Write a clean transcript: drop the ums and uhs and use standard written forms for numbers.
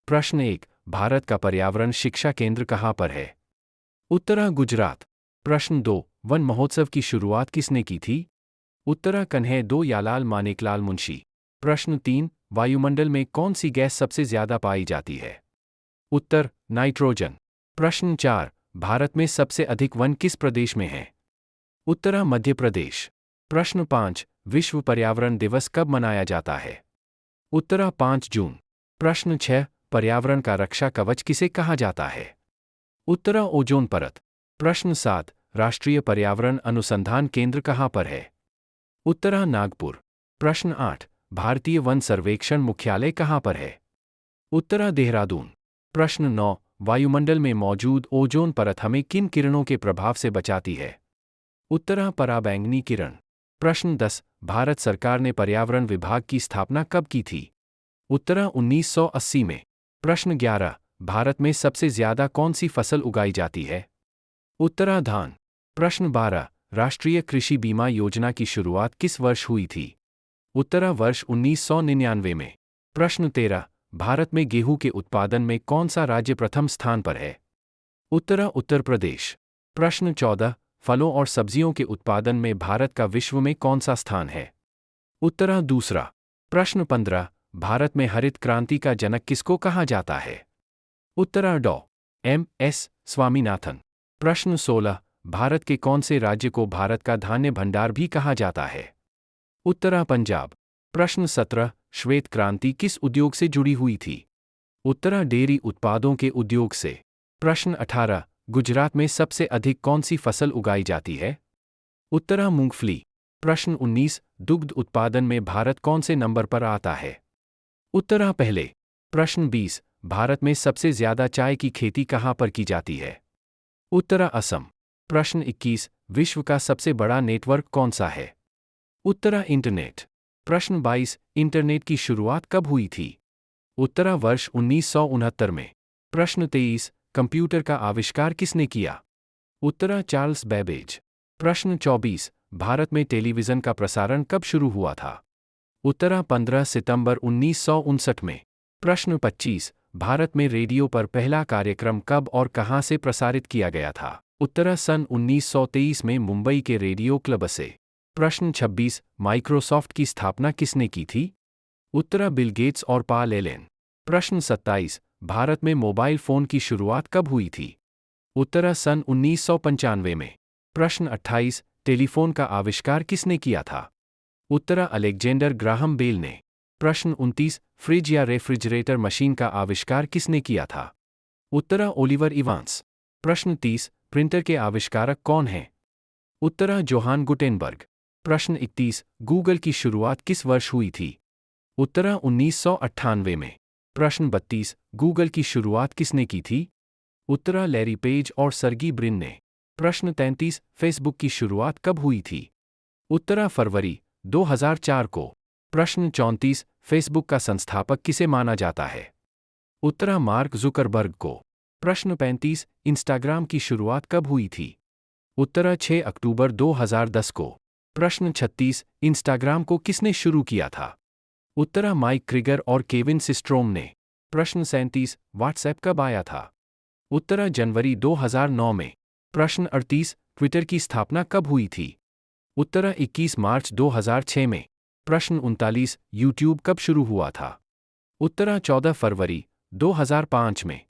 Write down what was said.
प्रश्न 1, भारत का पर्यावरण शिक्षा केंद्र कहाँ पर है? उत्तर A, गुजरात। प्रश्न 2, वन महोत्सव की शुरुआत किसने की थी? उत्तर A, कन्हैया 2 यालाल मानेकलाल मुंशी। प्रश्न 3, वायुमंडल में कौन सी गैस सबसे ज्यादा पाई जाती है? उत्तर, नाइट्रोजन। प्रश्न 4, भारत में सबसे अधिक वन किस प्रदेश में है? उत्तर A, मध्य प्रदेश। प्रश्न 5, विश्व पर्यावरण दिवस कब मनाया जाता है? उत्तर A, 5 जून। प्रश्न 6, पर्यावरण का रक्षा कवच किसे कहा जाता है? उत्तर A, ओजोन परत। प्रश्न 7, राष्ट्रीय पर्यावरण अनुसंधान केंद्र कहाँ पर है? उत्तर A, नागपुर। प्रश्न 8, भारतीय वन सर्वेक्षण मुख्यालय कहाँ पर है? उत्तर A, देहरादून। प्रश्न 9, वायुमंडल में मौजूद ओजोन परत हमें किन किरणों के प्रभाव से बचाती है? उत्तर A, पराबैंगनी किरण। प्रश्न 10, भारत सरकार ने पर्यावरण विभाग की स्थापना कब की थी? उत्तर A, 1980 में। प्रश्न 11, भारत में सबसे ज्यादा कौन सी फसल उगाई जाती है? उत्तर A, धान। प्रश्न 12, राष्ट्रीय कृषि बीमा योजना की शुरुआत किस वर्ष हुई थी? उत्तर A, वर्ष 1999 में। प्रश्न 13, भारत में गेहूं के उत्पादन में कौन सा राज्य प्रथम स्थान पर है? उत्तर A, उत्तर प्रदेश। प्रश्न 14, फलों और सब्जियों के उत्पादन में भारत का विश्व में कौन सा स्थान है? उत्तर A, दूसरा। प्रश्न 15, भारत में हरित क्रांति का जनक किसको कहा जाता है? उत्तर A, डॉ. M.S. स्वामीनाथन। प्रश्न 16, भारत के कौन से राज्य को भारत का धान्य भंडार भी कहा जाता है? उत्तर A, पंजाब। प्रश्न 17, श्वेत क्रांति किस उद्योग से जुड़ी हुई थी? उत्तर A, डेयरी उत्पादों के उद्योग से। प्रश्न 18, गुजरात में सबसे अधिक कौन सी फसल उगाई जाती है? उत्तर A, मूंगफली। प्रश्न 19, दुग्ध उत्पादन में भारत कौन से नंबर पर आता है? उत्तर A, पहले। प्रश्न 20, भारत में सबसे ज्यादा चाय की खेती कहाँ पर की जाती है? उत्तर A, असम। प्रश्न 21, विश्व का सबसे बड़ा नेटवर्क कौन सा है? उत्तर A, इंटरनेट। प्रश्न 22, इंटरनेट की शुरुआत कब हुई थी? उत्तर A, वर्ष 1969 में। प्रश्न 23, कंप्यूटर का आविष्कार किसने किया? उत्तर A, चार्ल्स बेबेज। प्रश्न 24, भारत में टेलीविजन का प्रसारण कब शुरू हुआ था? उत्तर A, 15 सितंबर 1959 में। प्रश्न 25, भारत में रेडियो पर पहला कार्यक्रम कब और कहां से प्रसारित किया गया था? उत्तर A, सन 1923 में मुंबई के रेडियो क्लब से। प्रश्न 26, माइक्रोसॉफ्ट की स्थापना किसने की थी? उत्तर A, बिल गेट्स और पॉल एलेन। प्रश्न 27, भारत में मोबाइल फोन की शुरुआत कब हुई थी? उत्तर A, सन 1995 में। प्रश्न 28, टेलीफोन का आविष्कार किसने किया था? उत्तर A, अलेक्जेंडर ग्राहम बेल ने। प्रश्न 29, फ्रिज या रेफ्रिजरेटर मशीन का आविष्कार किसने किया था? उत्तर A, ओलिवर इवांस। प्रश्न 30, प्रिंटर के आविष्कारक कौन हैं? उत्तर A, जोहान गुटेनबर्ग। प्रश्न 31, गूगल की शुरुआत किस वर्ष हुई थी? उत्तर A, 1998 में। प्रश्न 32, गूगल की शुरुआत किसने की थी? उत्तर A, लैरी पेज और सर्गी ब्रिन ने। प्रश्न 33, फेसबुक की शुरुआत कब हुई थी? उत्तर A, फरवरी 2004 को। प्रश्न 34, फेसबुक का संस्थापक किसे माना जाता है? उत्तर A, मार्क जुकरबर्ग को। प्रश्न 35, इंस्टाग्राम की शुरुआत कब हुई थी? उत्तर A, 6 अक्टूबर 2010 को। प्रश्न 36, इंस्टाग्राम को किसने शुरू किया था? उत्तर A, माइक क्रिगर और केविन सिस्ट्रोम ने। प्रश्न 37, व्हाट्सएप कब आया था? उत्तर A, जनवरी 2009 में। प्रश्न 38, ट्विटर की स्थापना कब हुई थी? उत्तर A, 21 मार्च 2006 में। प्रश्न 39, यूट्यूब कब शुरू हुआ था? उत्तर A, 14 फरवरी 2005 में।